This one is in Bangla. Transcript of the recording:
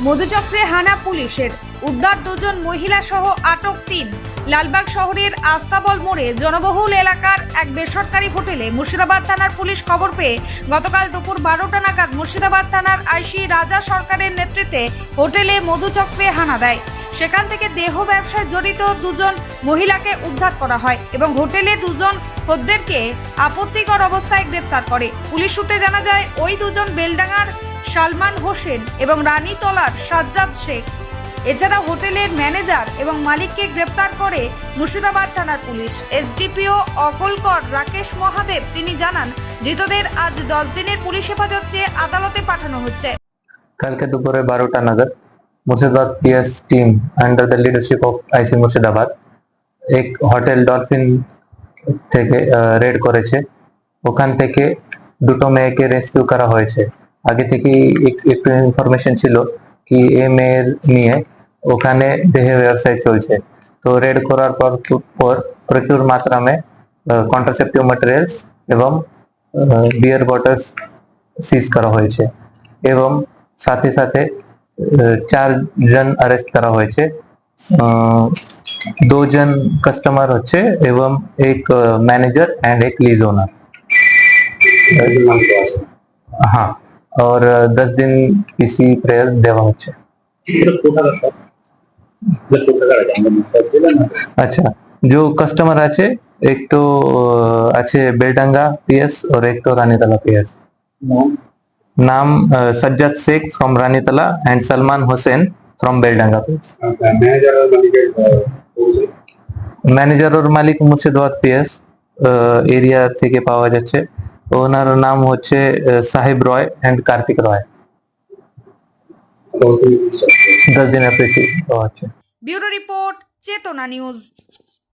মধুচক্রে হানা পুলিশের, উদ্ধার দুজন মহিলা সহ আটক 3। লালবাগ শহরের আস্তাবল মোড়ে জনবহুল এলাকার এক বেসরকারি হোটেলে মুর্শিদাবাদ থানার পুলিশ খবর পেয়ে গতকাল দুপুর 12টা নাগাদ মুর্শিদাবাদ থানার আইসি রাজা সরকারের নেতৃত্বে হোটেলে মধুচক্রে হানা দেয়। সেখান থেকে দেহ ব্যবসায় জড়িত দুজন মহিলাকে উদ্ধার করা হয় এবং হোটেলে দুজন খদ্দেরকে আপত্তিকর অবস্থায় গ্রেফতার করে। পুলিশ সূত্রে জানা যায় ওই দুজন বেলডাঙ্গার সালমান হোসেন এবং রানীতলার সাজ্জাদ শেখ। এছাড়া হোটেলের ম্যানেজার এবং মালিককে গ্রেপ্তার করে মুর্শিদাবাদ থানার পুলিশ। এসডিপিও অকলকর রাকেশ মহাদেব তিনি জানান, ধৃতদের আজ 10 দিনের পুলিশ হেফাজত চেয়ে আদালতে পাঠানো হচ্ছে। কালকে দুপুরে 12টা নাগাদ Murshidabad PS team under the leadership of IC Murshidabad এক হোটেল ডলফিন থেকে রেড করেছে। ওখান থেকে দুটো মেয়েকে রেস্কিউ করা হয়েছে। আগে থেকেই একটু ইনফরমেশন ছিল কি এই মেয়ের নিয়ে ওখানে দেহ ব্যবসায় চলছে। তো রেড করার পর প্রচুর মাত্রা में কন্ট্রাসেপ্টিভ ম্যাটেরিয়ালস এবং বিয়ার বটলস সিজ করা হয়েছে এবং সাথে সাথে 4 জন अरेस्ट करा হয়েছে। 2 জন कस्टमर হচ্ছে এবং एक मैनेजर एंड एक लीज ओनर। हाँ, और 10 दिन पीसी प्रेयर देवा হচ্ছে। अच्छा, जो कस्टमर আছে एक तो আছে बेलडांगा पीएस और एक तो रानीतला पीएस। नाम Sajjad Sheikh from Ranitala and Salman Hussain from Beldanga PS. Manager और मालिक मुर्शिदाबाद पीएस एरिया থেকে পাওয়া যাচ্ছে। ওনার নাম হচ্ছে সাহেব রয় এন্ড কার্তিক রয়। 10 দিনের পেশি পাওয়া যাচ্ছে। ব্যুরো রিপোর্ট, চেতনা নিউজ।